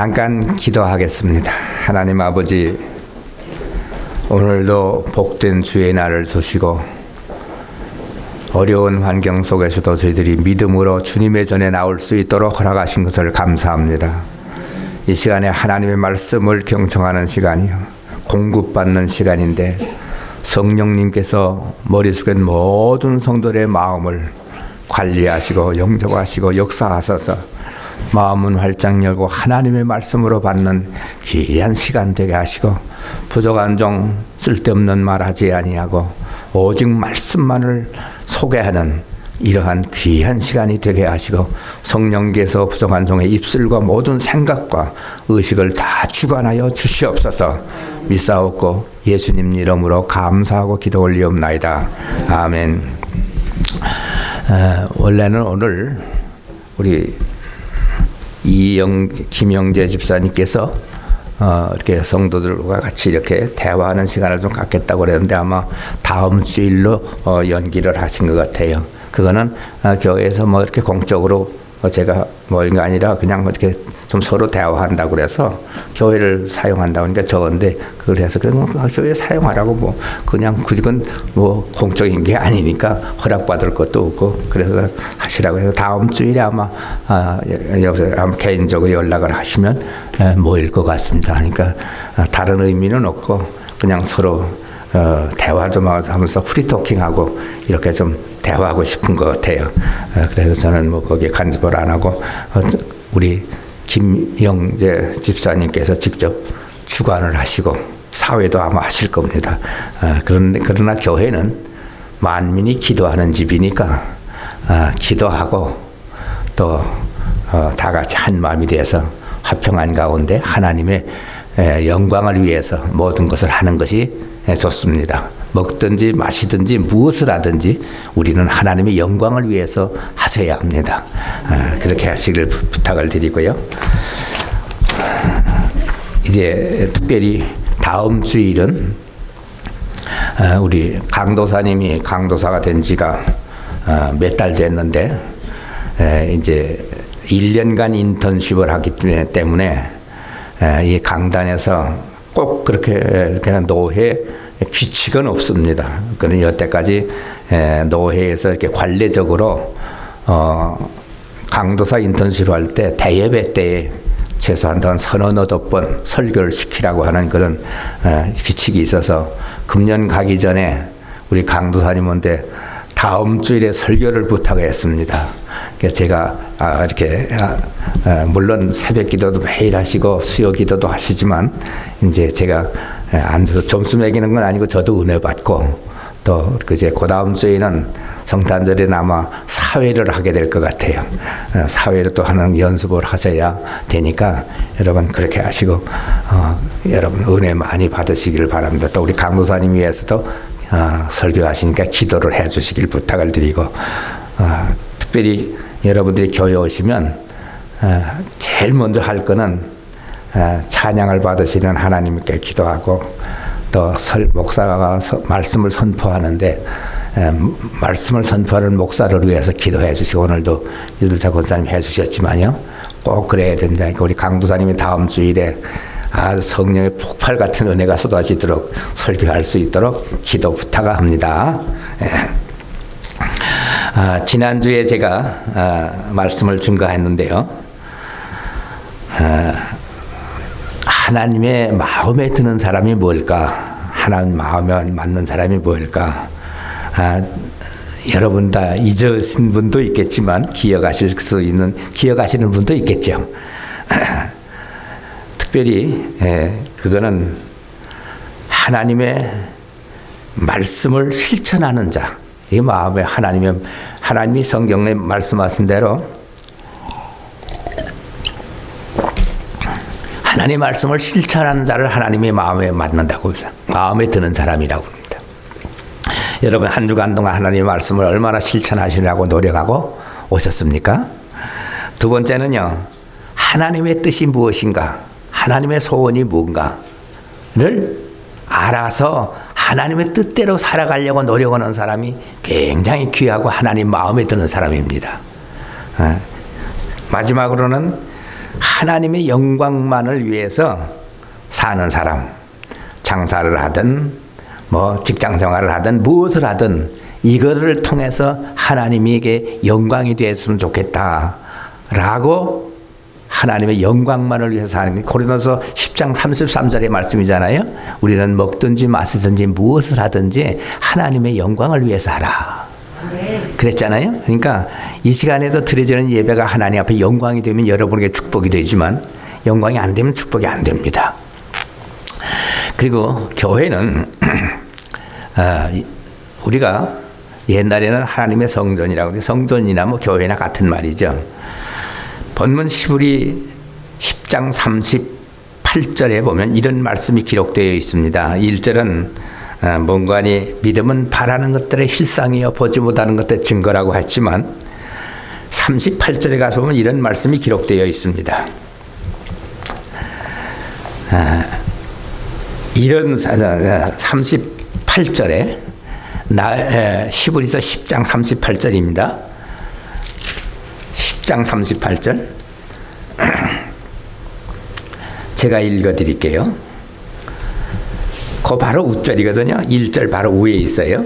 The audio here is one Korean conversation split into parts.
잠깐 기도하겠습니다. 하나님 아버지, 오늘도 복된 주의 날을 주시고 어려운 환경 속에서도 저희들이 믿음으로 주님의 전에 나올 수 있도록 허락하신 것을 감사합니다. 이 시간에 하나님의 말씀을 경청하는 시간이요, 공급받는 시간인데 성령님께서 머릿속에 모든 성도들의 마음을 관리하시고 영접하시고 역사하셔서 마음은 활짝 열고 하나님의 말씀으로 받는 귀한 시간 되게 하시고, 부족한 종 쓸데없는 말하지 아니하고 오직 말씀만을 소개하는 이러한 귀한 시간이 되게 하시고, 성령께서 부족한 종의 입술과 모든 생각과 의식을 다 주관하여 주시옵소서. 믿사옵고 예수님 이름으로 감사하고 기도 올리옵나이다. 아멘. 원래는 오늘 우리 김영재 집사님께서 이렇게 성도들과 같이 이렇게 대화하는 시간을 좀 갖겠다고 그랬는데 아마 다음 주일로 연기를 하신 것 같아요. 그거는 교회에서 뭐 이렇게 공적으로 제가 뭐 이런 게 아니라 그냥 이렇게 좀 서로 대화한다고 그래서 교회를 사용한다고 하니까 저건데, 그걸 해서 그냥 교회 사용하라고, 뭐 그냥 그건 뭐 공적인 게 아니니까 허락받을 것도 없고 그래서 하시라고 해서 다음 주일에 아마 개인적으로 연락을 하시면 모일 것 같습니다. 그러니까 다른 의미는 없고 그냥 서로 대화 좀 하면서 프리토킹하고 이렇게 좀 대화하고 싶은 것 같아요. 그래서 저는 뭐 거기에 간섭을 안 하고 우리 김영재 집사님께서 직접 주관을 하시고 사회도 아마 하실 겁니다. 그러나 교회는 만민이 기도하는 집이니까 기도하고 또 다 같이 한 마음이 돼서 화평한 가운데 하나님의 영광을 위해서 모든 것을 하는 것이 좋습니다. 먹든지 마시든지 무엇을 하든지 우리는 하나님의 영광을 위해서 하셔야 합니다. 그렇게 하시길 부탁을 드리고요. 이제 특별히 다음 주일은 우리 강도사님이 강도사가 된 지가 몇 달 됐는데 이제 1년간 인턴십을 하기 때문에 이 강단에서 꼭 그렇게 그냥 노회 규칙은 없습니다. 그는 여태까지 노회에서 이렇게 관례적으로 강도사 인턴십을 할 때 대예배 때에 최소한 한 38번 설교를 시키라고 하는 그런 규칙이 있어서 금년 가기 전에 우리 강도사님한테 다음 주일에 설교를 부탁했습니다. 그래서 제가 이렇게 물론 새벽 기도도 매일 하시고 수요 기도도 하시지만 이제 제가 앉아서 점수 매기는 건 아니고 저도 은혜 받고 또 그제 그 다음 주에는 성탄절에는 아마 사회를 하게 될 것 같아요. 사회를 또 하는 연습을 하셔야 되니까 여러분 그렇게 하시고 여러분 은혜 많이 받으시길 바랍니다. 또 우리 강도사님 위해서도 설교하시니까 기도를 해 주시길 부탁을 드리고, 특별히 여러분들이 교회 오시면 제일 먼저 할 거는 찬양을 받으시는 하나님께 기도하고, 또 목사가 말씀을 선포하는데 말씀을 선포하는 목사를 위해서 기도해 주시고, 오늘도 유들자 권사님 해 주셨지만요, 꼭 그래야 됩니다. 그러니까 우리 강도사님이 다음 주일에 성령의 폭발 같은 은혜가 쏟아지도록 설교할 수 있도록 기도 부탁합니다. 지난주에 제가 말씀을 증거했는데요, 하나님의 마음에 드는 사람이 뭘까? 하나님 마음에 맞는 사람이 뭘까? 여러분 다 잊으신 분도 있겠지만 기억하시는 분도 있겠죠. 특별히 그거는 하나님의 말씀을 실천하는 자. 이 마음에 하나님이 성경에 말씀하신 대로 하나님의 말씀을 실천하는 자를 하나님의 마음에 맞는다고 해서 마음에 드는 사람이라고 합니다. 여러분 한 주간 동안 하나님의 말씀을 얼마나 실천하시려고 노력하고 오셨습니까? 두 번째는요, 하나님의 뜻이 무엇인가, 하나님의 소원이 뭔가를 알아서 하나님의 뜻대로 살아가려고 노력하는 사람이 굉장히 귀하고 하나님 마음에 드는 사람입니다. 마지막으로는 하나님의 영광만을 위해서 사는 사람, 장사를 하든 뭐 직장 생활을 하든 무엇을 하든 이거를 통해서 하나님에게 영광이 되었으면 좋겠다라고 하나님의 영광만을 위해서 사는 게 고린도서 10장 33절의 말씀이잖아요. 우리는 먹든지 마시든지 무엇을 하든지 하나님의 영광을 위해서 하라. 그랬잖아요. 그러니까 이 시간에도 드려지는 예배가 하나님 앞에 영광이 되면 여러분에게 축복이 되지만 영광이 안 되면 축복이 안 됩니다. 그리고 교회는 우리가 옛날에는 하나님의 성전이라고 해서 성전이나 뭐 교회나 같은 말이죠. 본문 시브리 10장 38절에 보면 이런 말씀이 기록되어 있습니다. 1절은 뭔가니 믿음은 바라는 것들의 실상이요 보지 못하는 것들의 증거라고 했지만 38절에 가서 보면 이런 말씀이 기록되어 있습니다. 이런 38절에 시브리서 10장 38절입니다. 10장 38절 제가 읽어드릴게요. 그거 바로 웃절이거든요. 1절 바로 위에 있어요.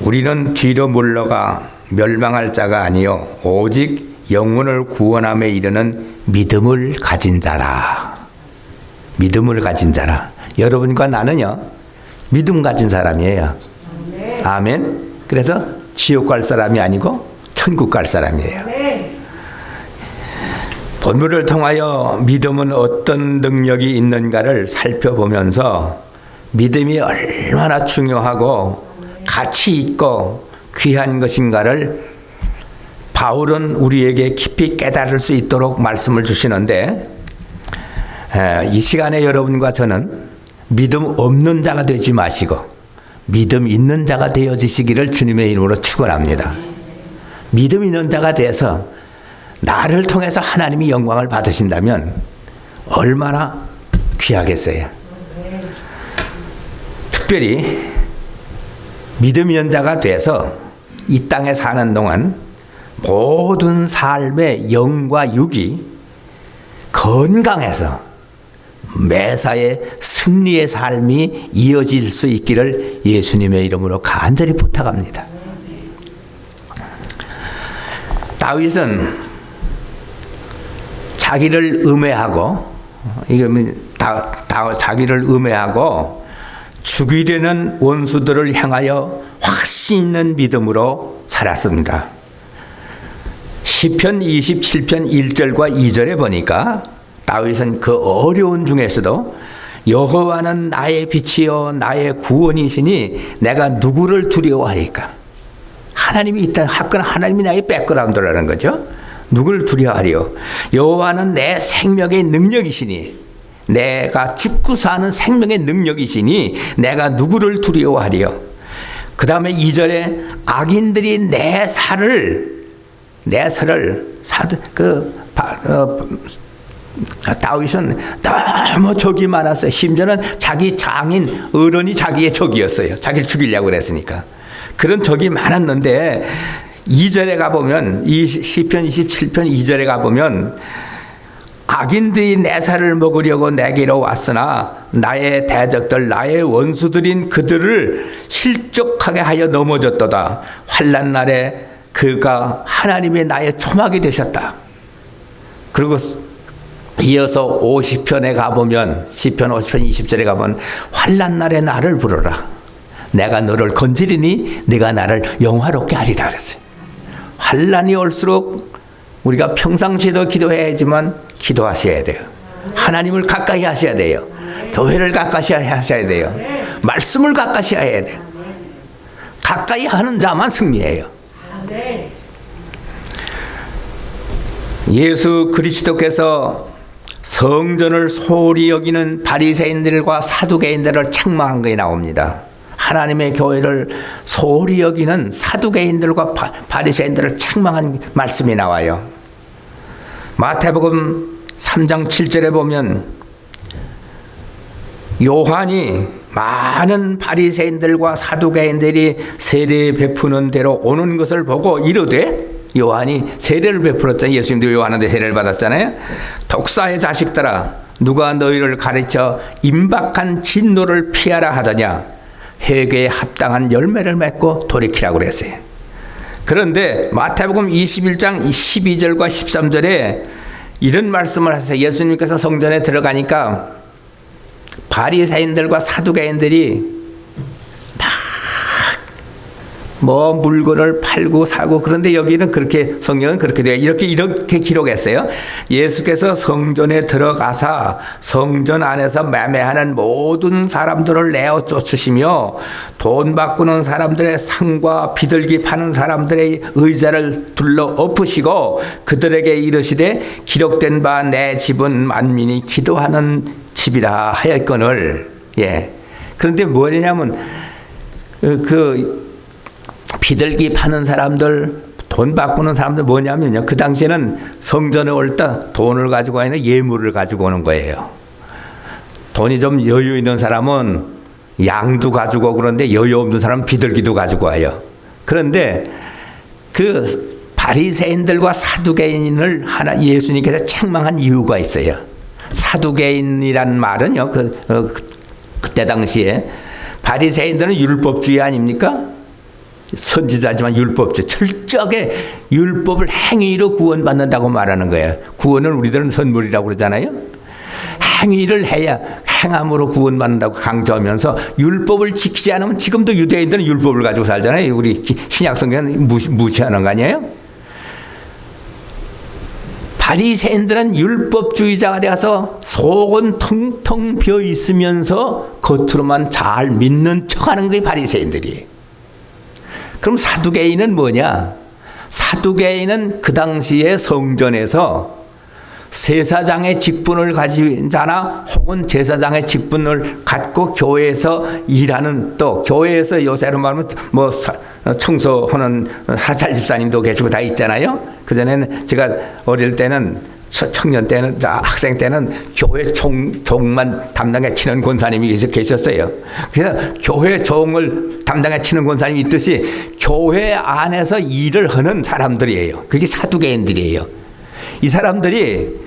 우리는 뒤로 물러가 멸망할 자가 아니요 오직 영혼을 구원함에 이르는 믿음을 가진 자라. 믿음을 가진 자라. 여러분과 나는요 믿음 가진 사람이에요. 아멘. 그래서 지옥 갈 사람이 아니고 천국 갈 사람이에요. 본문을 통하여 믿음은 어떤 능력이 있는가를 살펴보면서 믿음이 얼마나 중요하고 가치 있고 귀한 것인가를 바울은 우리에게 깊이 깨달을 수 있도록 말씀을 주시는데 이 시간에 여러분과 저는 믿음 없는 자가 되지 마시고 믿음 있는 자가 되어지시기를 주님의 이름으로 축원합니다. 믿음 있는 자가 돼서 나를 통해서 하나님이 영광을 받으신다면 얼마나 귀하겠어요. 특별히 믿음 있는 자가 돼서 이 땅에 사는 동안 모든 삶의 영과 육이 건강해서 매사에 승리의 삶이 이어질 수 있기를 예수님의 이름으로 간절히 부탁합니다. 다윗은 자기를 음해하고 자기를 음해하고 죽이려는 원수들을 향하여 확신 있는 믿음으로 살았습니다. 시편 27편 1절과 2절에 보니까 다윗은 그 어려운 중에서도 여호와는 나의 빛이요 나의 구원이시니 내가 누구를 두려워하리까. 하나님이 있다 하거나 하나님이 나의 백그라운드라는 거죠. 누구를 두려워하리요. 여호와는 내 생명의 능력이시니 내가 죽고 사는 생명의 능력이시니 내가 누구를 두려워하리요. 그 다음에 2절에 악인들이 내 살을 다윗은 너무 적이 많았어요. 심지어는 자기 장인 어른이 자기의 적이었어요. 자기를 죽이려고 그랬으니까. 그런 적이 많았는데 2절에 가보면 이 시편 27편 2절에 가보면 악인들이 내 살을 먹으려고 내게로 왔으나 나의 대적들 나의 원수들인 그들을 실족하게 하여 넘어졌도다. 환난 날에 그가 하나님의 나의 초막이 되셨다. 그리고 이어서 50편에 가보면 시편 50편 20절에 가보면 환난 날에 나를 부르라. 내가 너를 건지리니 네가 나를 영화롭게 하리라 그랬어요. 환난이 올수록 우리가 평상시에도 기도해야지만 기도하셔야 돼요. 하나님을 가까이 하셔야 돼요. 교회를 가까이 하셔야 돼요. 말씀을 가까이 해야 돼요. 가까이 하는 자만 승리해요. 예수 그리스도께서 성전을 소홀히 여기는 바리새인들과 사두개인들을 책망한 것이 나옵니다. 하나님의 교회를 소홀히 여기는 사두개인들과 바리새인들을 책망한 말씀이 나와요. 마태복음 3장 7절에 보면 요한이 많은 바리새인들과 사두개인들이 세례 베푸는 대로 오는 것을 보고 이르되 요한이 세례를 베풀었잖아요. 예수님도 요한한테 세례를 받았잖아요. 독사의 자식들아, 누가 너희를 가르쳐 임박한 진노를 피하라 하더냐. 회개에 합당한 열매를 맺고 돌이키라고 그랬어요. 그런데 마태복음 21장 12절과 13절에 이런 말씀을 하세요. 예수님께서 성전에 들어가니까 바리새인들과 사두개인들이 뭐 물건을 팔고 사고, 그런데 여기는 그렇게, 성경은 그렇게 돼요. 이렇게 기록했어요. 예수께서 성전에 들어가사 성전 안에서 매매하는 모든 사람들을 내어 쫓으시며 돈 바꾸는 사람들의 상과 비둘기 파는 사람들의 의자를 둘러 엎으시고 그들에게 이르시되 기록된 바 내 집은 만민이 기도하는 집이라 하였거늘. 예. 그런데 뭐냐면 비둘기 파는 사람들, 돈 바꾸는 사람들 뭐냐면요. 그 당시에는 성전에 올 때 돈을 가지고 아니라 예물을 가지고 오는 거예요. 돈이 좀 여유 있는 사람은 양도 가지고 오고, 그런데 여유 없는 사람은 비둘기도 가지고 와요. 그런데 그 바리새인들과 사두개인을 예수님께서 책망한 이유가 있어요. 사두개인이란 말은요, 그때 당시에 바리새인들은 율법주의 아닙니까? 선지자지만 율법주의, 철저하게 율법을 행위로 구원받는다고 말하는 거예요. 구원은 우리들은 선물이라고 그러잖아요. 행위를 해야, 행함으로 구원받는다고 강조하면서 율법을 지키지 않으면, 지금도 유대인들은 율법을 가지고 살잖아요. 우리 신약성경은 무시하는 거 아니에요? 바리새인들은 율법주의자가 되어서 속은 텅텅 비어 있으면서 겉으로만 잘 믿는 척하는 게 바리새인들이에요. 그럼 사두개인은 뭐냐? 사두개인은 그 당시에 성전에서 세사장의 직분을 가진 자나 혹은 제사장의 직분을 갖고 교회에서 일하는, 또 교회에서 요새로 말하면 뭐 청소하는 사찰 집사님도 계시고 다 있잖아요. 그전에는 제가 어릴 때는, 청년 때는, 학생 때는 교회 종만 담당해 치는 권사님이 계셨어요. 그래서 교회 종을 담당해 치는 권사님이 있듯이 교회 안에서 일을 하는 사람들이에요. 그게 사두개인들이에요. 이 사람들이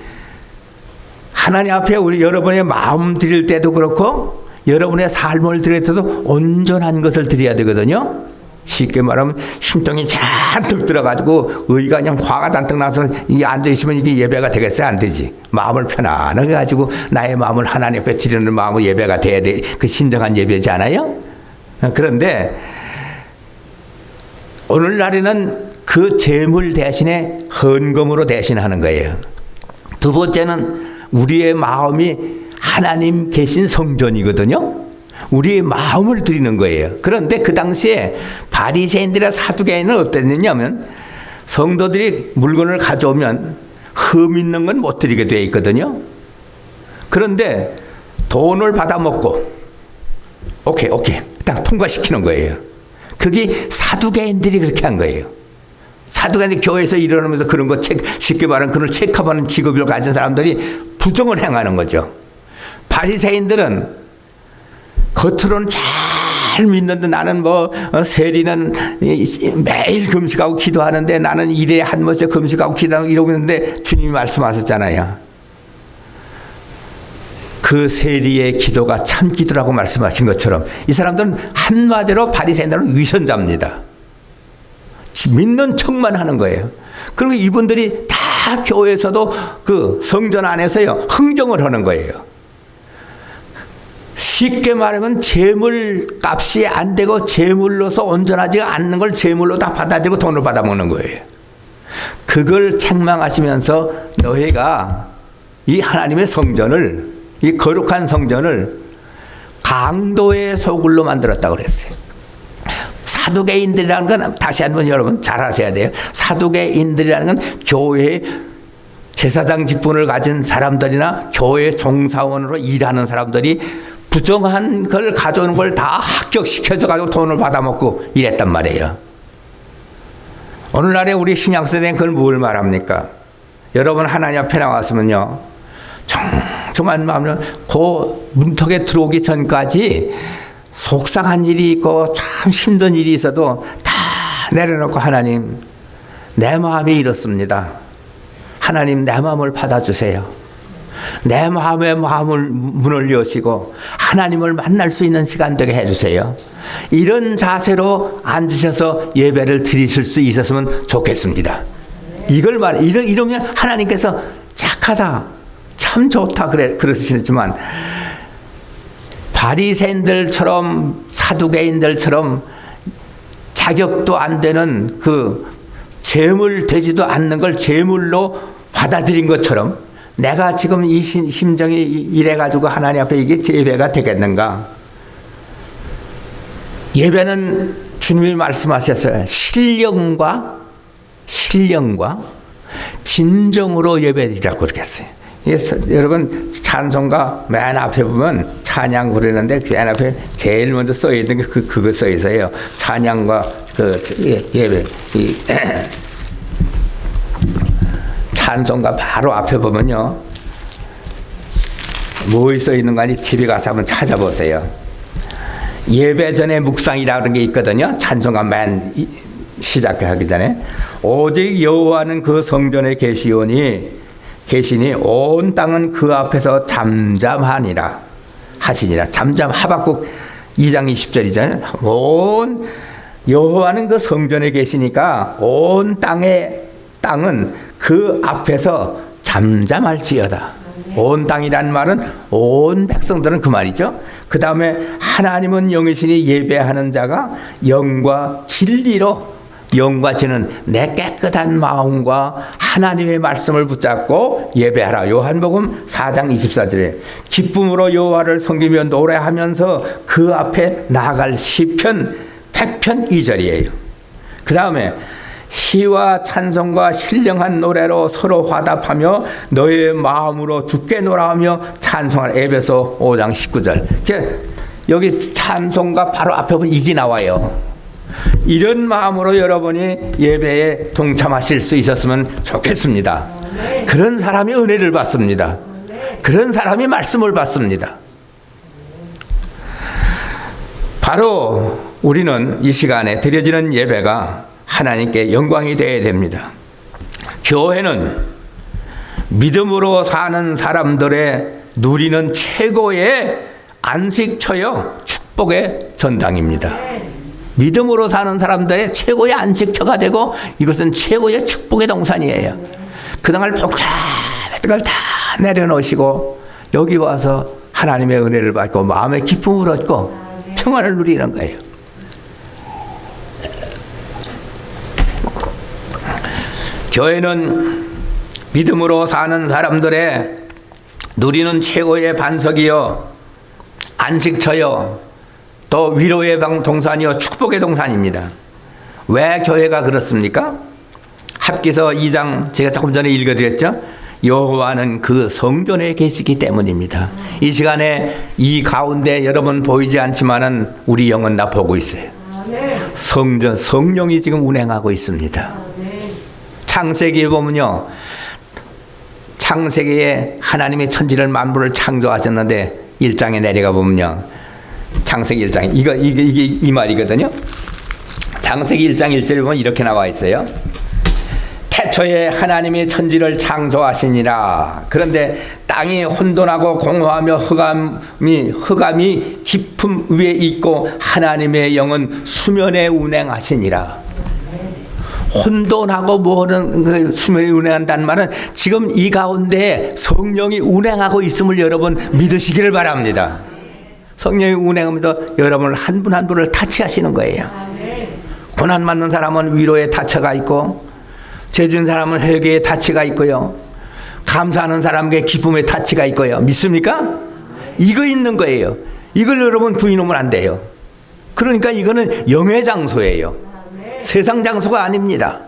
하나님 앞에 우리 여러분의 마음 드릴 때도 그렇고 여러분의 삶을 드릴 때도 온전한 것을 드려야 되거든요. 쉽게 말하면 심통이 잔뜩 들어가지고 의가 그냥 화가 잔뜩 나서 이게 앉아있으면 이게 예배가 되겠어요? 안 되지. 마음을 편안하게 가지고 나의 마음을 하나님 앞에 드리는 마음으로 예배가 돼야 돼. 그 신정한 예배지 않아요? 그런데 오늘날에는 그 재물 대신에 헌금으로 대신하는 거예요. 두 번째는 우리의 마음이 하나님 계신 성전이거든요. 우리의 마음을 드리는 거예요. 그런데 그 당시에 바리새인들과 사두개인은 어땠느냐면 성도들이 물건을 가져오면 흠 있는 건 못 드리게 되어 있거든요. 그런데 돈을 받아먹고 오케이 딱 통과시키는 거예요. 그게 사두개인들이 그렇게 한 거예요. 사두개인들이 교회에서 일어나면서 그런 거 쉽게 말하면 그걸 체크하는 직업을 가진 사람들이 부정을 행하는 거죠. 바리새인들은 겉으로는 잘 믿는데 나는 세리는 매일 금식하고 기도하는데 나는 일에 한 번씩 금식하고 기도하고 이러고 있는데 주님이 말씀하셨잖아요. 그 세리의 기도가 참 기도라고 말씀하신 것처럼 이 사람들은 한마디로 바리새인들은 위선자입니다. 믿는 척만 하는 거예요. 그리고 이분들이 다 교회에서도 그 성전 안에서요 흥정을 하는 거예요. 쉽게 말하면 재물 값이 안 되고 재물로서 온전하지 않는 걸 재물로 다 받아들이고 돈을 받아먹는 거예요. 그걸 책망하시면서 너희가 이 하나님의 성전을, 이 거룩한 성전을 강도의 소굴로 만들었다고 그랬어요. 사두개인들이라는 건 다시 한번 여러분 잘 아셔야 돼요. 사두개인들이라는 건 교회의 제사장 직분을 가진 사람들이나 교회 종사원으로 일하는 사람들이 부정한 걸 가져오는 걸 다 합격시켜서 가지고 돈을 받아먹고 이랬단 말이에요. 오늘날에 우리 신약세대는 그걸 뭘 말합니까? 여러분 하나님 앞에 나왔으면요 정중한 마음으로 그 문턱에 들어오기 전까지 속상한 일이 있고 참 힘든 일이 있어도 다 내려놓고 하나님 내 마음이 이렇습니다. 하나님 내 마음을 받아주세요. 내 마음의 문을 여시고 하나님을 만날 수 있는 시간 되게 해주세요. 이런 자세로 앉으셔서 예배를 드리실 수 있었으면 좋겠습니다. 이러면 하나님께서 착하다, 참 좋다 그러시지만 바리새인들처럼 사두개인들처럼 자격도 안 되는 그 제물 되지도 않는 걸 제물로 받아들인 것처럼 내가 지금 이 심정이 이래가지고 하나님 앞에 이게 예배가 되겠는가? 예배는 주님이 말씀하셨어요. 신령과 진정으로 예배드리라고 그러겠어요. 여러분 찬송가 맨 앞에 보면 찬양 부르는데 맨 앞에 제일 먼저 써 있는 게 그거 써 있어요. 찬양과 예배 찬송가 바로 앞에 보면요 뭐 써 있는 거 아니 집에 가서 한번 찾아보세요. 예배 전에 묵상이라는 게 있거든요. 찬송가 맨 시작하기 전에 오직 여호와는 그 성전에 계시니 온 땅은 그 앞에서 잠잠하니라 하시니라. 잠잠 하박국 2장 20절이잖아요. 온 여호와는 그 성전에 계시니까 온 땅은 그 앞에서 잠잠할지어다. 온 땅이란 말은 온 백성들은 그 말이죠. 그 다음에 하나님은 영이시니 예배하는 자가 영과 진리로 영과 진은 내 깨끗한 마음과 하나님의 말씀을 붙잡고 예배하라. 요한복음 4장 24절에 기쁨으로 여호와를 섬기며 노래하면서 그 앞에 나아갈 시편 100편 2절이에요. 그 다음에 시와 찬송과 신령한 노래로 서로 화답하며 너의 마음으로 주께 노래하며 찬송하라. 에베소 5장 19절. 여기 찬송가 바로 앞에 보면 이게 나와요. 이런 마음으로 여러분이 예배에 동참하실 수 있었으면 좋겠습니다. 그런 사람이 은혜를 받습니다. 그런 사람이 말씀을 받습니다. 바로 우리는 이 시간에 드려지는 예배가 하나님께 영광이 되어야 됩니다. 교회는 믿음으로 사는 사람들의 누리는 최고의 안식처요 축복의 전당입니다. 믿음으로 사는 사람들의 최고의 안식처가 되고 이것은 최고의 축복의 동산이에요. 그동안 복잡했던 걸 다 내려놓으시고 여기 와서 하나님의 은혜를 받고 마음의 기쁨을 얻고 평안을 누리는 거예요. 교회는 믿음으로 사는 사람들의 누리는 최고의 반석이요 안식처요 또 위로의 동산이요 축복의 동산입니다. 왜 교회가 그렇습니까? 합기서 2장 제가 조금 전에 읽어드렸죠. 여호와는 그 성전에 계시기 때문입니다. 이 시간에 이 가운데 여러분 보이지 않지만은 우리 영은 다 보고 있어요. 성전 성령이 지금 운행하고 있습니다. 창세기에 보면요, 창세기에 하나님이 천지를 만물을 창조하셨는데 1장에 내려가 보면요, 창세기 1장 이게 이 말이거든요. 창세기 1장 1절에 보면 이렇게 나와 있어요. 태초에 하나님이 천지를 창조하시니라. 그런데 땅이 혼돈하고 공허하며 흑암이 깊음 위에 있고 하나님의 영은 수면에 운행하시니라. 혼돈하고 뭐는 그 수면에 운행한다는 말은 지금 이 가운데 성령이 운행하고 있음을 여러분 믿으시기를 바랍니다. 성령이 운행하면서 여러분을 한 분 한 분을 타치하시는 거예요. 고난 받는 사람은 위로의 타처가 있고 죄진 사람은 회개의 타치가 있고요. 감사하는 사람에게 기쁨의 타치가 있고요. 믿습니까? 이거 있는 거예요. 이걸 여러분 부인하면 안 돼요. 그러니까 이거는 영의 장소예요. 세상 장소가 아닙니다.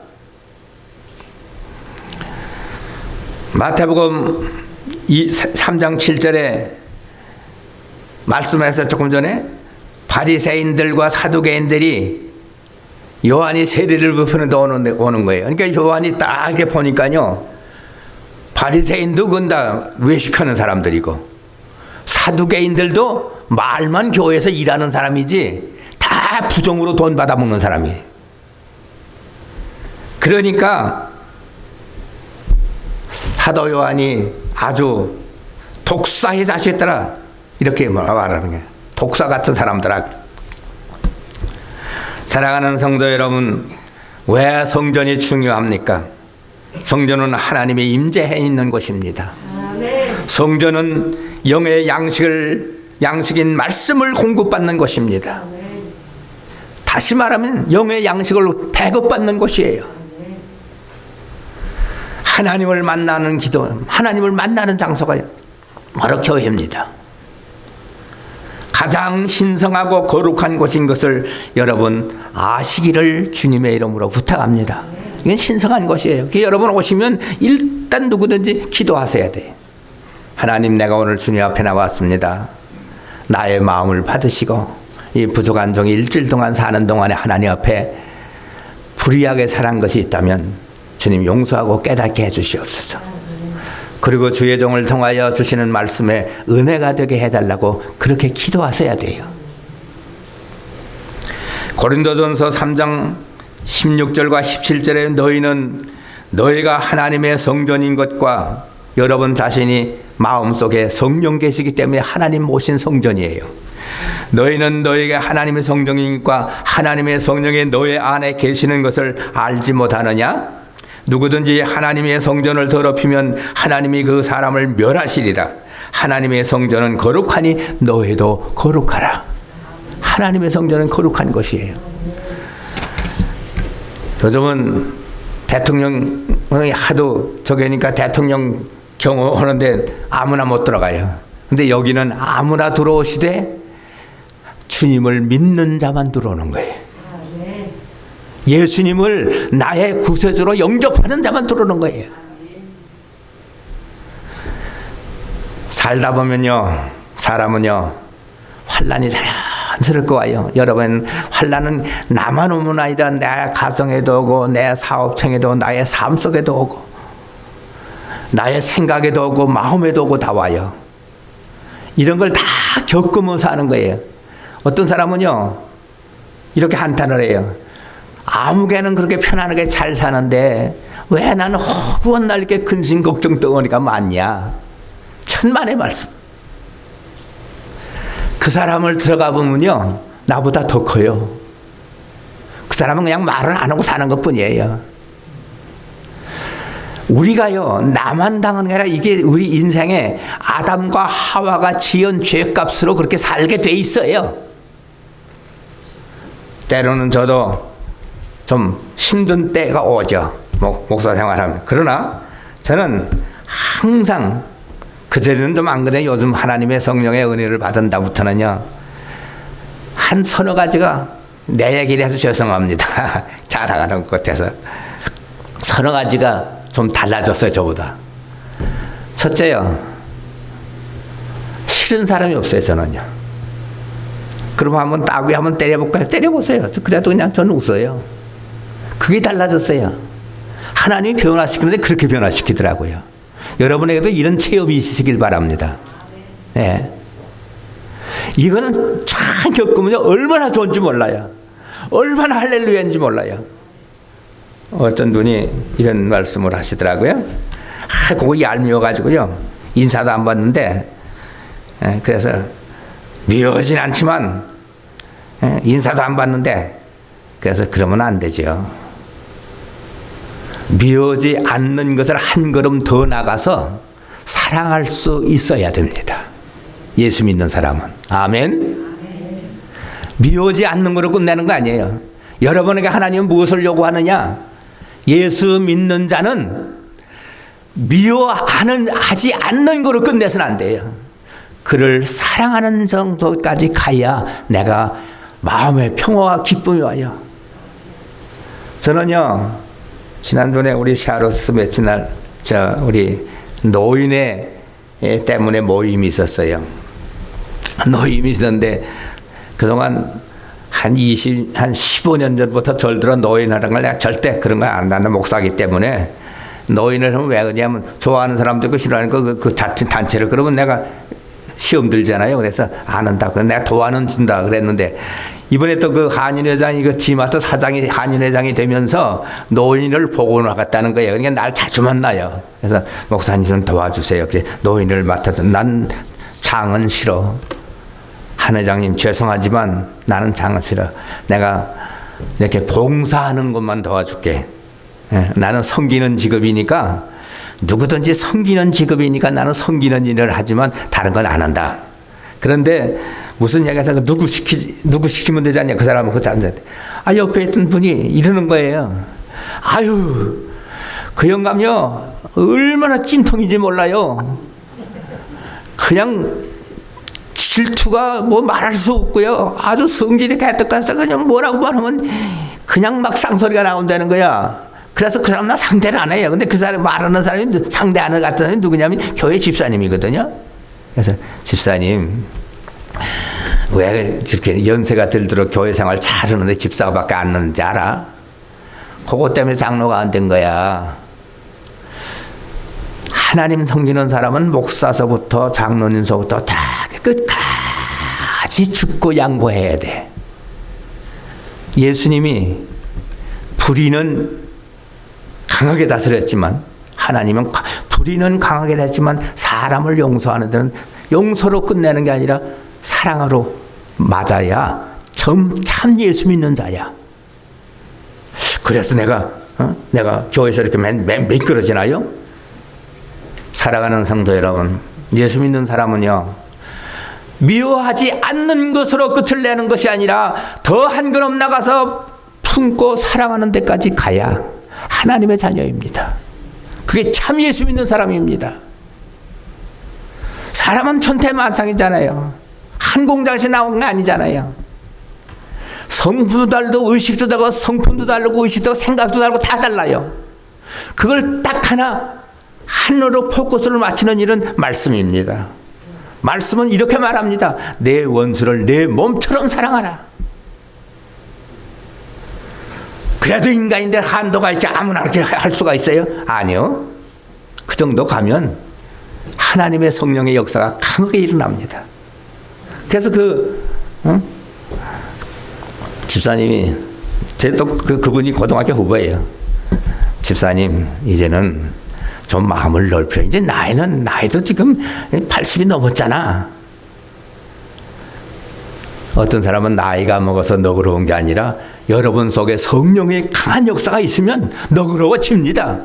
마태복음 3장 7절에 말씀해서 조금 전에 바리새인들과 사두개인들이 요한이 세례를 베푸는데 오는 거예요. 그러니까 요한이 딱 이렇게 보니까요, 바리새인도 그건 다 외식하는 사람들이고 사두개인들도 말만 교회에서 일하는 사람이지 다 부정으로 돈 받아먹는 사람이에요. 그러니까 사도 요한이 아주 독사의 자식들아 이렇게 말하는 거예요. 독사 같은 사람들아. 사랑하는 성도 여러분, 왜 성전이 중요합니까? 성전은 하나님의 임재해 있는 곳입니다. 성전은 영의 양식인 말씀을 공급받는 곳입니다. 다시 말하면 영의 양식을 배급받는 곳이에요. 하나님을 만나는 기도, 하나님을 만나는 장소가 바로 교회입니다. 가장 신성하고 거룩한 곳인 것을 여러분 아시기를 주님의 이름으로 부탁합니다. 이건 신성한 곳이에요. 여러분 오시면 일단 누구든지 기도하셔야 돼요. 하나님, 내가 오늘 주님 앞에 나왔습니다. 나의 마음을 받으시고 이 부족한 종이 일주일 동안 사는 동안에 하나님 앞에 불의하게 살한 것이 있다면 주님 용서하고 깨닫게 해주시옵소서. 그리고 주의 종을 통하여 주시는 말씀에 은혜가 되게 해달라고 그렇게 기도하셔야 돼요. 고린도전서 3장 16절과 17절에 너희가 하나님의 성전인 것과 여러분 자신이 마음속에 성령 계시기 때문에 하나님 모신 성전이에요. 너희는 너희가 하나님의 성전이니까 하나님의 성령이 너희 안에 계시는 것을 알지 못하느냐? 누구든지 하나님의 성전을 더럽히면 하나님이 그 사람을 멸하시리라. 하나님의 성전은 거룩하니 너희도 거룩하라. 하나님의 성전은 거룩한 것이에요. 요즘은 대통령이 하도 저기니까 대통령 경호하는데 아무나 못 들어가요. 근데 여기는 아무나 들어오시되 주님을 믿는 자만 들어오는 거예요. 예수님을 나의 구세주로 영접하는 자만 들어오는 거예요. 살다 보면요, 사람은요, 환난이 자연스럽게 와요. 여러분, 환난은 나만 오면 아니다. 내 가정에도 오고, 내 사업청에도, 나의 삶 속에도 오고, 나의 생각에도 오고, 마음에도 오고 다 와요. 이런 걸 다 겪으면서 하는 거예요. 어떤 사람은요, 이렇게 한탄을 해요. 아무개는 그렇게 편안하게 잘 사는데 왜 나는 허구한 날 이렇게 근심 걱정 덩어리가 많냐. 천만의 말씀. 그 사람을 들어가 보면요, 나보다 더 커요. 그 사람은 그냥 말을 안 하고 사는 것 뿐이에요. 우리가요, 나만 당하는 게 아니라 이게 우리 인생에 아담과 하와가 지은 죄값으로 그렇게 살게 돼 있어요. 때로는 저도 좀 힘든 때가 오죠. 목사 생활하면. 그러나 저는 항상, 그전에는 좀 안 그래. 요즘 하나님의 성령의 은혜를 받은다부터는요, 한 서너 가지가 내 얘기를 해서 죄송합니다. 자랑하는 것 같아서. 서너 가지가 좀 달라졌어요, 저보다. 첫째요, 싫은 사람이 없어요, 저는요. 그러면 한번 따구이 한번 때려볼까요? 때려보세요. 그래도 그냥 저는 웃어요. 그게 달라졌어요. 하나님이 변화시키는데 그렇게 변화시키더라고요. 여러분에게도 이런 체험이 있으시길 바랍니다. 네. 이거는 참 겪으면 얼마나 좋은지 몰라요. 얼마나 할렐루야인지 몰라요. 어떤 분이 이런 말씀을 하시더라고요. 그거 얄미워가지고요, 인사도 안 받는데, 그래서 미워하진 않지만 인사도 안 받는데, 그래서 그러면 안 되죠. 미워지 않는 것을 한 걸음 더 나가서 사랑할 수 있어야 됩니다. 예수 믿는 사람은. 아멘. 미워지 않는 거로 끝내는 거 아니에요. 여러분에게 하나님은 무엇을 요구하느냐? 예수 믿는 자는 미워하지 않는 거로 끝내서는 안 돼요. 그를 사랑하는 정도까지 가야 내가 마음의 평화와 기쁨이 와요. 저는요, 지난번에 우리 샤로스 며칠 날 우리 노인회 때문에 모임이 있었어요. 모임이 있었는데 그동안 한 15년 전부터 절들어 노인하는 걸 내가 절대 그런 거 안 한다. 목사기 때문에. 노인을 하면 왜 그러냐면 좋아하는 사람도 있고 싫어하는 그 단체를. 그러면 내가 시험 들잖아요. 그래서 안 한다고. 내가 도와는 준다 그랬는데, 이번에 또 그 한인회장이, 그 지마트 사장이 한인회장이 되면서 노인을 보고 나갔다는 거예요. 그러니까 날 자주 만나요. 그래서 목사님 좀 도와주세요. 그래서 노인을 맡아서, 난 장은 싫어. 한 회장님 죄송하지만 나는 장은 싫어. 내가 이렇게 봉사하는 것만 도와줄게. 나는 섬기는 직업이니까, 누구든지 섬기는 직업이니까 나는 섬기는 일을 하지만 다른 건 안 한다. 그런데 무슨 이야기해서 누구 시키면 되지 않냐. 그 사람은 그렇지 않는데. 옆에 있던 분이 이러는 거예요. 아유, 그 영감요, 얼마나 찜통인지 몰라요. 그냥 질투가 뭐 말할 수 없고요. 아주 성질이 가득해서 그냥 뭐라고 말하면 그냥 막 쌍소리가 나온다는 거야. 그래서 그 사람 나 상대를 안 해요. 근데 그 사람 말하는 사람이 상대 안 하는 사람이 누구냐면 교회 집사님이거든요. 그래서 집사님, 왜 이렇게 연세가 들도록 교회 생활 잘하는데 집사밖에 안 하는지 알아? 그것 때문에 장로가 안 된 거야. 하나님 섬기는 사람은 목사서부터 장로님서부터 다 끝까지 죽고 양보해야 돼. 예수님이 불의는 강하게 다스렸지만, 하나님은 불의는 강하게 다스렸지만 사람을 용서하는 데는 용서로 끝내는 게 아니라 사랑으로 맞아야 참 예수 믿는 자야. 그래서 내가 교회에서 이렇게 미끄러지나요? 사랑하는 성도 여러분, 예수 믿는 사람은요, 미워하지 않는 것으로 끝을 내는 것이 아니라 더 한 걸음 나가서 품고 사랑하는 데까지 가야 하나님의 자녀입니다. 그게 참 예수 믿는 사람입니다. 사람은 천태만상이잖아요. 한 공장에서 나온 거 아니잖아요. 성품도 다르고 의식도 다르고 성품도 다르고 의식도 생각도 다르고 다 달라요. 그걸 딱 하나로 포커스를 맞추는 일은 말씀입니다. 말씀은 이렇게 말합니다. 내 원수를 내 몸처럼 사랑하라. 그래도 인간인데 한도가 있지 아무나 그렇게 할 수가 있어요? 아니요. 그 정도 가면 하나님의 성령의 역사가 강하게 일어납니다. 그래서 집사님이, 그분이 고등학교 후배예요. 집사님, 이제는 좀 마음을 넓혀. 이제 나이도 지금 80이 넘었잖아. 어떤 사람은 나이가 먹어서 너그러운 게 아니라 여러분 속에 성령의 강한 역사가 있으면 너그러워집니다.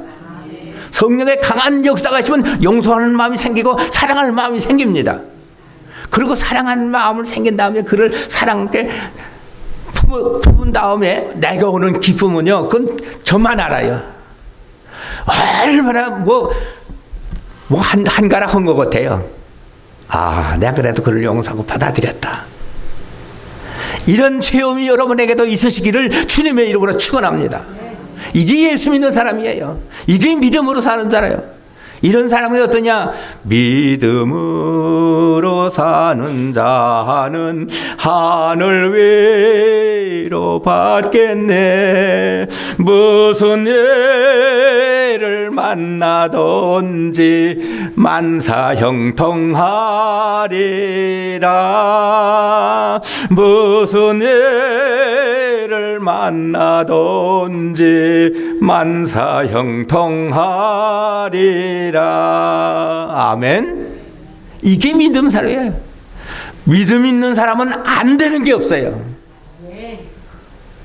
성령의 강한 역사가 있으면 용서하는 마음이 생기고 사랑하는 마음이 생깁니다. 그리고 사랑하는 마음을 생긴 다음에 그를 사랑하게 품은 다음에 내가 오는 기쁨은요, 그건 저만 알아요. 얼마나 한가락 한 것 같아요. 내가 그래도 그를 용서하고 받아들였다. 이런 체험이 여러분에게도 있으시기를 주님의 이름으로 축원합니다. 이게 예수 믿는 사람이에요. 이게 믿음으로 사는 자예요. 이런 사람이 어떠냐? 믿음으로 사는 자는 하늘 위로 받겠네. 무슨 예를 만나든지 만사형통하리라. 무슨 예를 만나든지 만사형통하리라. 아멘. 이게 믿음 사람이에요. 믿음 있는 사람은 안 되는 게 없어요.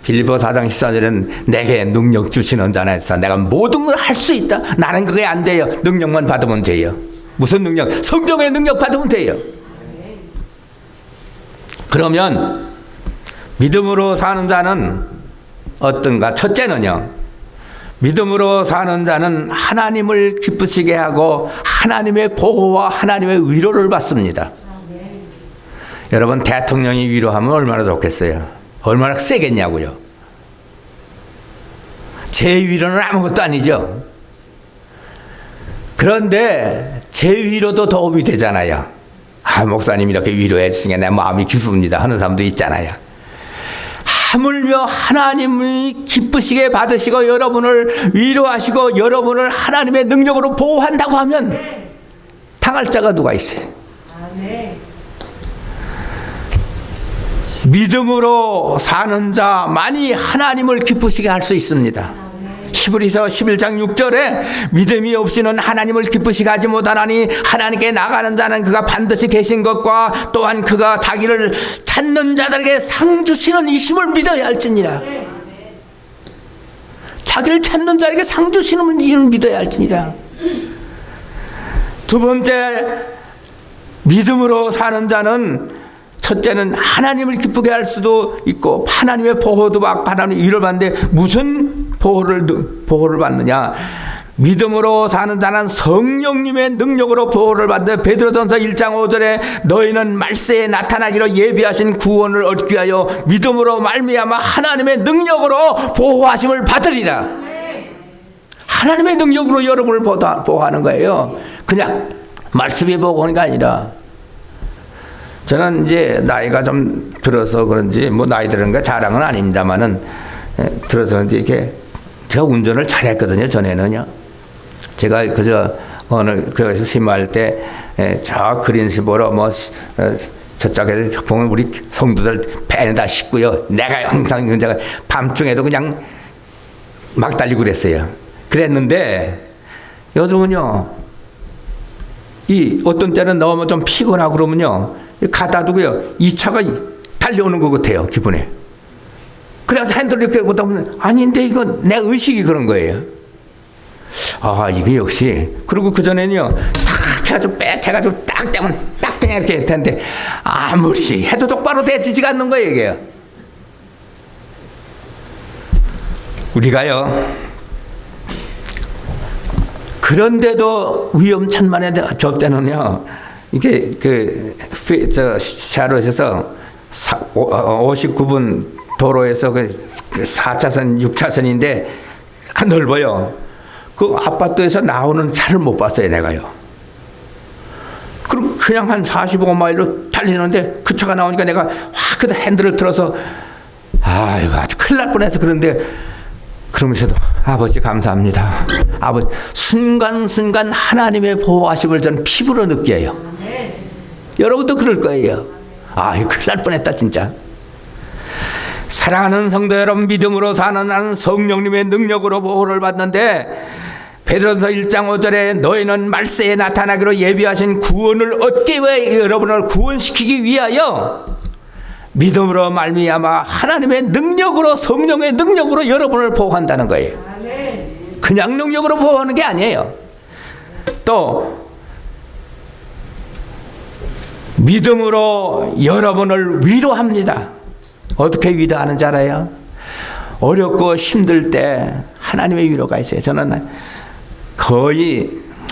빌립보 4장 14절에는 내게 능력 주시는 자는 내가 모든 걸 할 수 있다. 나는 그게 안 돼요. 능력만 받으면 돼요. 무슨 능력? 성령의 능력 받으면 돼요. 그러면 믿음으로 사는 자는 어떤가? 첫째는요, 믿음으로 사는 자는 하나님을 기쁘시게 하고 하나님의 보호와 하나님의 위로를 받습니다. 여러분, 대통령이 위로하면 얼마나 좋겠어요? 얼마나 세겠냐고요. 제 위로는 아무것도 아니죠. 그런데 제 위로도 도움이 되잖아요. 목사님이 이렇게 위로해 주시니까 내 마음이 기쁩니다 하는 사람도 있잖아요. 하물며 하나님이 기쁘시게 받으시고 여러분을 위로하시고 여러분을 하나님의 능력으로 보호한다고 하면 당할 자가 누가 있어요? 믿음으로 사는 자만이 하나님을 기쁘시게 할 수 있습니다. 히브리서 11장 6절에 믿음이 없이는 하나님을 기쁘시게 하지 못하나니 하나님께 나가는 자는 그가 반드시 계신 것과 또한 그가 자기를 찾는 자들에게 상 주시는 이심을 믿어야 할지니라. 자기를 찾는 자에게 상 주시는 이심을 믿어야 할지니라. 두 번째, 믿음으로 사는 자는 첫째는 하나님을 기쁘게 할 수도 있고 하나님의 보호도 받고 하나님의 위로를 받는데 무슨 보호를 받느냐? 믿음으로 사는 자는 성령님의 능력으로 보호를 받는데 베드로전서 1장 5절에 너희는 말세에 나타나기로 예비하신 구원을 얻기 위하여 믿음으로 말미암아 하나님의 능력으로 보호하심을 받으리라. 하나님의 능력으로 여러분을 보호하는 거예요. 그냥 말씀이 보호하는 게 아니라. 저는 이제 나이가 좀 들어서 그런지 뭐 나이 들은 게 자랑은 아닙니다만은 들어서 이제 이렇게 제가 운전을 잘했거든요. 전에는요. 제가 그저 어느 교회에서 심할 때 저 그린스보로 뭐 저쪽에서 보면 우리 성도들 배에다 싣고요. 내가 항상 운전을 밤중에도 그냥 막 달리고 그랬어요. 그랬는데 요즘은요. 이 어떤 때는 너무 좀 피곤하고 그러면요. 갖다 두고요. 이 차가 달려오는 것 같아요. 기분에. 그래서 핸들을 이렇게 보다 보면 아닌데 이건 내 의식이 그런 거예요. 아, 이게 역시. 그리고 그전에는요. 탁 해가지고 빽 해가지고 딱 떼면 딱 그냥 이렇게 할 텐데 아무리 해도 똑바로 되지가 않는 거예요. 이게요. 우리가요. 그런데도 위험천만에 저 때는요. 이게 샤롯에서 59분 도로에서 4차선, 6차선인데 넓어요. 그 아파트에서 나오는 차를 못 봤어요, 내가요. 그럼 그냥 한 45마일로 달리는데 그 차가 나오니까 내가 확 그다 핸들을 틀어서 아유, 아주 큰일 날 뻔해서 그런데 그러면서도 아버지 감사합니다. 아버지 순간순간 하나님의 보호하심을 저는 피부로 느껴요. 여러분도 그럴 거예요. 아, 이거 큰일 날 뻔했다 진짜. 사랑하는 성도 여러분, 믿음으로 사는 나는 성령님의 능력으로 보호를 받는데 베드로서 1장 5절에 너희는 말세에 나타나기로 예비하신 구원을 얻기 위해 여러분을 구원시키기 위하여 믿음으로 말미암아 하나님의 능력으로 성령의 능력으로 여러분을 보호한다는 거예요. 그냥 능력으로 보호하는 게 아니에요. 또 믿음으로 여러분을 위로합니다. 어떻게 위로하는지 알아요? 어렵고 힘들 때 하나님의 위로가 있어요. 저는 거의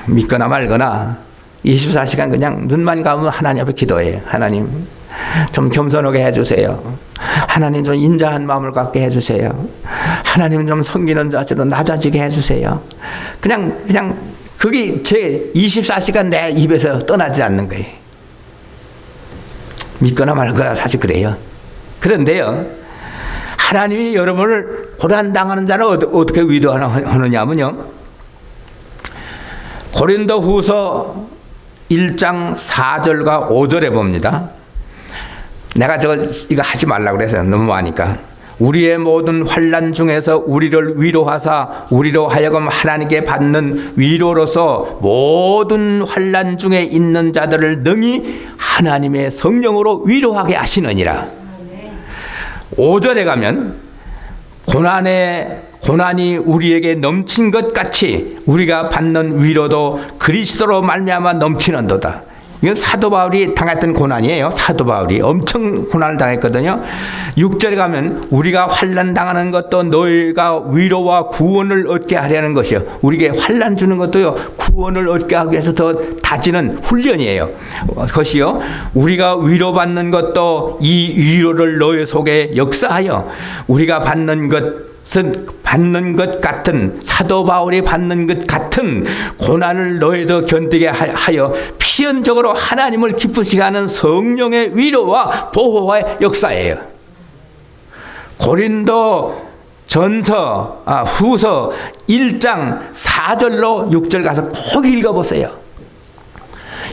믿거나 말거나 24시간 그냥 눈만 감으면 하나님 앞에 기도해요. 하나님 좀 겸손하게 해주세요. 하나님 좀 인자한 마음을 갖게 해주세요. 하나님 좀 섬기는 자세로 낮아지게 해주세요. 그냥 그게 제 24시간 내 입에서 떠나지 않는 거예요. 믿거나 말거나 사실 그래요. 그런데요, 하나님이 여러분을 고난당하는 자는 어떻게 위로하느냐면요, 고린도 후서 1장 4절과 5절에 봅니다. 내가 이거 하지 말라고 그래서 너무 많으니까. 우리의 모든 환난 중에서 우리를 위로하사 우리로 하여금 하나님께 받는 위로로서 모든 환난 중에 있는 자들을 능히 하나님의 성령으로 위로하게 하시느니라. 5절에 가면 고난이 우리에게 넘친 것 같이 우리가 받는 위로도 그리스도로 말미암아 넘치는도다. 이건 사도 바울이 당했던 고난이에요. 사도 바울이 엄청 고난을 당했거든요. 6절에 가면 우리가 환난 당하는 것도 너희가 위로와 구원을 얻게 하려는 것이요. 우리에게 환난 주는 것도요, 구원을 얻게 하기 위해서 더 다지는 훈련이에요. 그것이요, 우리가 위로받는 것도 이 위로를 너희 속에 역사하여 우리가 받는 것 같은, 사도 바울이 받는 것 같은 고난을 너희도 견디게 하여 필연적으로 하나님을 기쁘시게 하는 성령의 위로와 보호의 역사예요. 고린도 후서 1장 4절로 6절 가서 꼭 읽어보세요.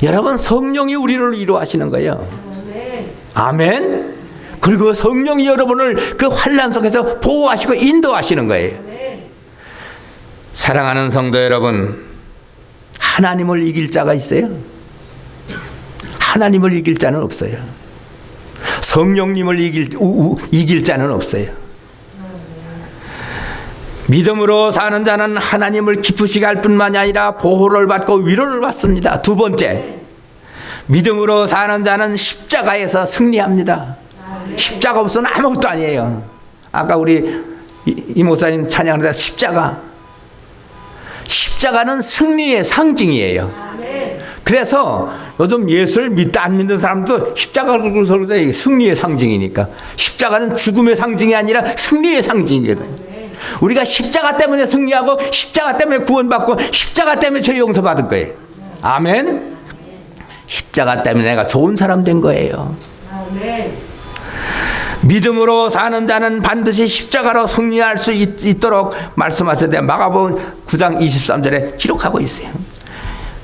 여러분, 성령이 우리를 위로하시는 거예요. 아멘. 그리고 성령이 여러분을 그 환난 속에서 보호하시고 인도하시는 거예요. 사랑하는 성도 여러분, 하나님을 이길 자가 있어요? 하나님을 이길 자는 없어요. 성령님을 이길 자는 없어요. 믿음으로 사는 자는 하나님을 기쁘시게 할 뿐만이 아니라 보호를 받고 위로를 받습니다. 두 번째, 믿음으로 사는 자는 십자가에서 승리합니다. 십자가 없으면 아무것도 아니에요. 아까 우리 이 목사님 찬양하다 십자가는 승리의 상징이에요. 그래서 요즘 예수를 믿다 안 믿는 사람도 십자가를 들고 설교해. 승리의 상징이니까. 십자가는 죽음의 상징이 아니라 승리의 상징이거든요. 우리가 십자가 때문에 승리하고 십자가 때문에 구원받고 십자가 때문에 죄 용서받은 거예요. 아멘. 십자가 때문에 내가 좋은 사람 된 거예요. 믿음으로 사는 자는 반드시 십자가로 승리할 수 있도록 말씀하셨는데 마가복음 9장 23절에 기록하고 있어요.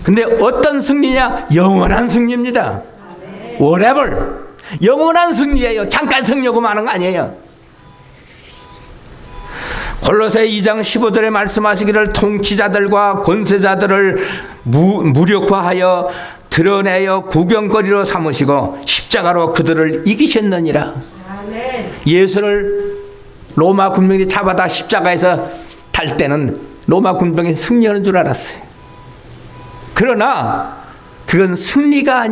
근데 어떤 승리냐? 영원한 승리입니다. whatever. 영원한 승리예요. 잠깐 승리하고 마는 거 아니에요. 골로새 2장 15절에 말씀하시기를 통치자들과 권세자들을 무력화하여 드러내어 구경거리로 삼으시고 십자가로 그들을 이기셨느니라. 예수를 로마 군병이 잡아다 십자가에서 탈 때는 로마 군병이 승리하는 줄 알았어요. 그러나 그건 실패가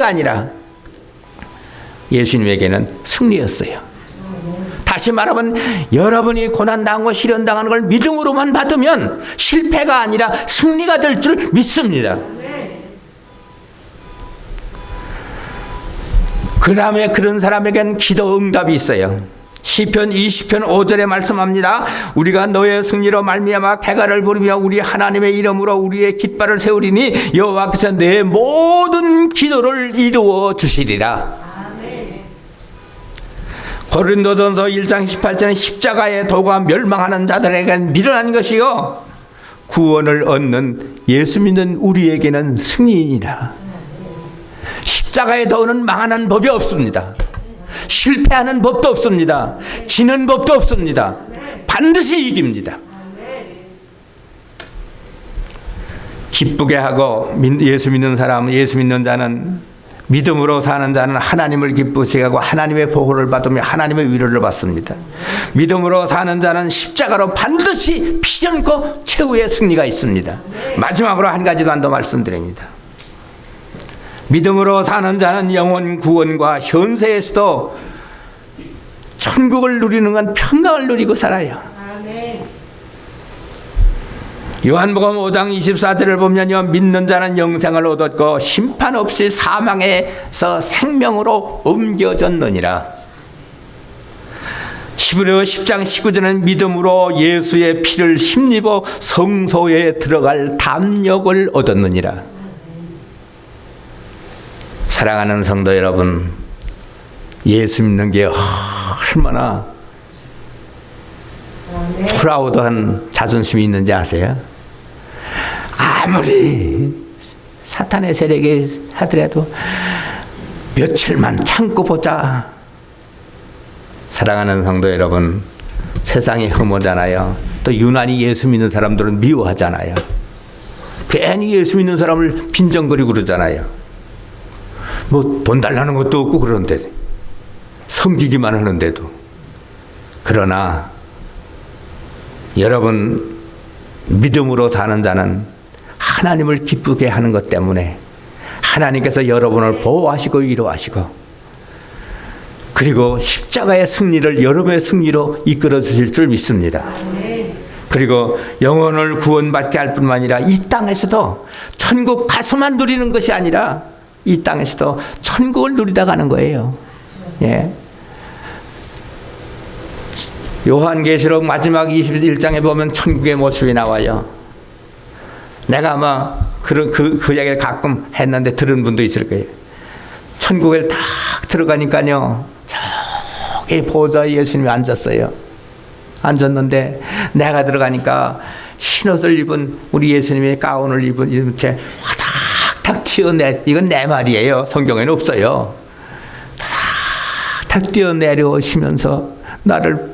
아니라 예수님에게는 승리였어요. 다시 말하면 여러분이 고난당하고 시련당하는 걸 믿음으로만 받으면 실패가 아니라 승리가 될 줄 믿습니다. 그 다음에 그런 사람에겐 기도 응답이 있어요. 시편 20편 5절에 말씀합니다. 우리가 너의 승리로 말미암아 개가를 부르며 우리 하나님의 이름으로 우리의 깃발을 세우리니 여호와께서 내 모든 기도를 이루어 주시리라. 고린도전서 1장 18절에 십자가의 도가 멸망하는 자들에게는 미련한 것이요 구원을 얻는 예수 믿는 우리에게는 승리이니라. 십자가의 도는 망하는 법이 없습니다. 실패하는 법도 없습니다. 지는 법도 없습니다. 반드시 이깁니다. 기쁘게 하고 예수 믿는 사람, 예수 믿는 자는 믿음으로 사는 자는 하나님을 기쁘시게 하고 하나님의 보호를 받으며 하나님의 위로를 받습니다. 믿음으로 사는 자는 십자가로 반드시 피전코 최후의 승리가 있습니다. 마지막으로 한 가지만 더 말씀드립니다. 믿음으로 사는 자는 영원 구원과 현세에서도 천국을 누리는 건 평강을 누리고 살아요. 요한복음 5장 24절을 보면요, 믿는 자는 영생을 얻었고 심판 없이 사망에서 생명으로 옮겨졌느니라. 히브리서 10장 19절은 믿음으로 예수의 피를 힘입어 성소에 들어갈 담력을 얻었느니라. 사랑하는 성도 여러분, 예수 믿는 게 얼마나 프라우드한 자존심이 있는지 아세요? 아무리 사탄의 세력이 하더라도 며칠만 참고 보자. 사랑하는 성도 여러분, 세상이 혐오잖아요. 또 유난히 예수 믿는 사람들은 미워하잖아요. 괜히 예수 믿는 사람을 빈정거리고 그러잖아요. 뭐 돈 달라는 것도 없고 그런데 섬기기만 하는데도. 그러나 여러분, 믿음으로 사는 자는 하나님을 기쁘게 하는 것 때문에 하나님께서 여러분을 보호하시고 위로하시고 그리고 십자가의 승리를 여러분의 승리로 이끌어 주실 줄 믿습니다. 그리고 영혼을 구원받게 할 뿐만 아니라 이 땅에서도 천국 가서만 누리는 것이 아니라 이 땅에서도 천국을 누리다 가는 거예요. 예. 요한계시록 마지막 21장에 보면 천국의 모습이 나와요. 내가 아마 그 이야기를 가끔 했는데 들은 분도 있을 거예요. 천국에 딱 들어가니까요, 저기 보좌에 예수님이 앉았어요. 앉았는데 내가 들어가니까 흰옷을 입은 우리 예수님의 가운을 입은 채 화닥닥 튀어내. 이건 내 말이에요. 성경에는 없어요. 탁 뛰어내려오시면서 나를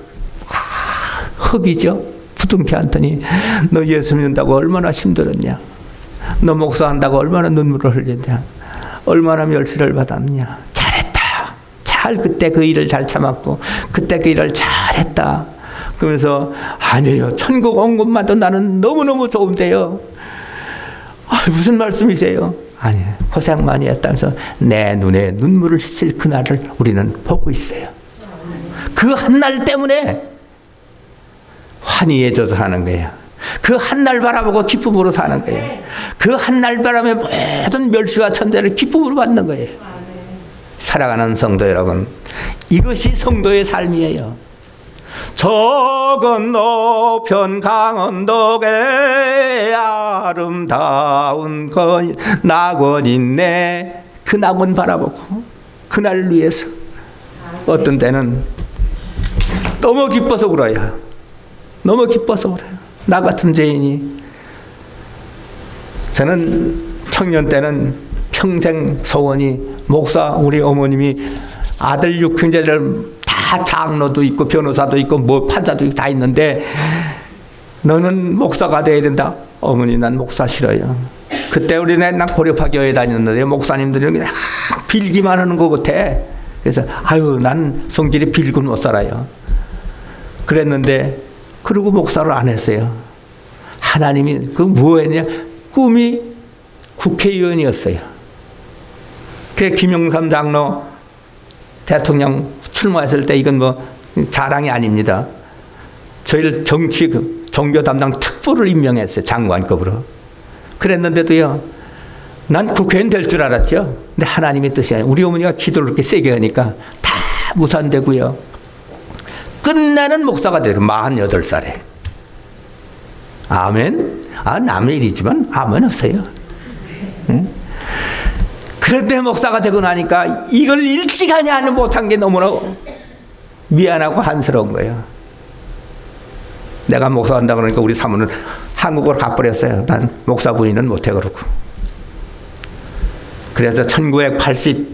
흑이죠. 부둥켜 안더니 너 예수 믿는다고 얼마나 힘들었냐. 너 목사한다고 얼마나 눈물을 흘렸냐. 얼마나 멸시를 받았냐. 잘했다. 그때 그 일을 잘 참았고 그때 그 일을 잘했다. 그러면서 아니에요. 천국 온 것만도 나는 너무너무 좋은데요. 무슨 말씀이세요? 아니, 고생 많이 했다면서 내 눈에 눈물을 씻을 그날을 우리는 보고 있어요. 그 한 날 때문에 환희해져서 사는 거예요. 그 한 날 바라보고 기쁨으로 사는 거예요. 그 한 날 바라며 모든 멸시와 천대를 기쁨으로 받는 거예요. 사랑하는 성도 여러분, 이것이 성도의 삶이에요. 저 건너편 강원도에 아름다운 낙원 있네. 그 낙원 바라보고 그날을 위해서 어떤 때는 너무 기뻐서 울어요. 너무 기뻐서 울어요. 나 같은 죄인이. 저는 청년 때는 평생 소원이 목사, 우리 어머님이 아들 육형제를 다 장로도 있고 변호사도 있고 뭐 판사도 있고 다 있는데 너는 목사가 돼야 된다. 어머니 난 목사 싫어요. 그때 우리는 난 고려파교회 다녔는데 목사님들이 빌기만 하는 것 같아. 그래서 아유 난 성질이 빌고 못 살아요. 그랬는데 그리고 목사를 안 했어요. 하나님이 그 뭐했냐? 꿈이 국회의원이었어요. 그 김영삼 장로 대통령 출마했을 때 이건 뭐 자랑이 아닙니다. 저희를 정치 종교 담당 특보를 임명했어요. 장관급으로. 그랬는데도요. 난 국회의원 될 줄 알았죠. 근데 하나님의 뜻이 아니에요. 우리 어머니가 기도를 그렇게 세게 하니까 다 무산되고요. 끝나는 목사가 되고 48살에. 아멘? 남의 일이지만 아멘 없어요. 응? 그런데 목사가 되고 나니까 이걸 일찍 하냐 하는 못한 게 너무나 미안하고 한스러운 거예요. 내가 목사한다 그러니까 우리 사모는 한국으로 가버렸어요. 난 목사 부인은 못해 그러고. 그래서 1989년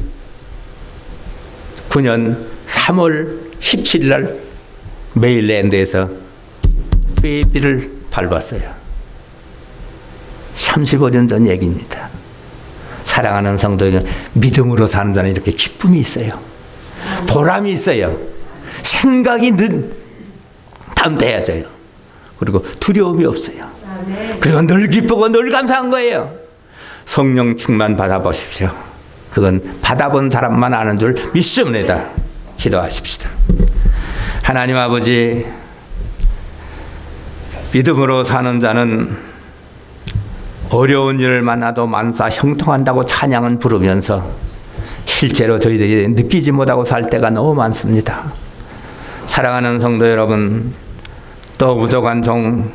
3월 17일 날 메일랜드에서 회비를 밟았어요. 35년 전 얘기입니다. 사랑하는 성도는 믿음으로 사는 자는 이렇게 기쁨이 있어요. 보람이 있어요. 생각이 담대해져요. 그리고 두려움이 없어요. 그리고 늘 기쁘고 늘 감사한 거예요. 성령 충만 받아보십시오. 그건 받아본 사람만 아는 줄 믿습니다. 기도하십시다. 하나님 아버지, 믿음으로 사는 자는 어려운 일을 만나도 만사 형통한다고 찬양은 부르면서 실제로 저희들이 느끼지 못하고 살 때가 너무 많습니다. 사랑하는 성도 여러분, 또 부족한 종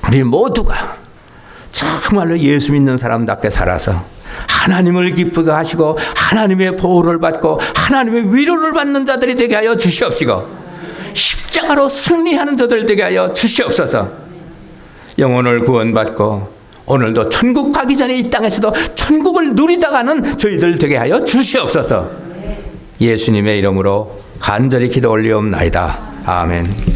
우리 모두가 정말로 예수 믿는 사람답게 살아서 하나님을 기쁘게 하시고 하나님의 보호를 받고 하나님의 위로를 받는 자들이 되게 하여 주시옵시고 십자가로 승리하는 자들 되게 하여 주시옵소서. 영혼을 구원받고 오늘도 천국 가기 전에 이 땅에서도 천국을 누리다 가는 저희들 되게 하여 주시옵소서. 예수님의 이름으로 간절히 기도 올리옵나이다. 아멘.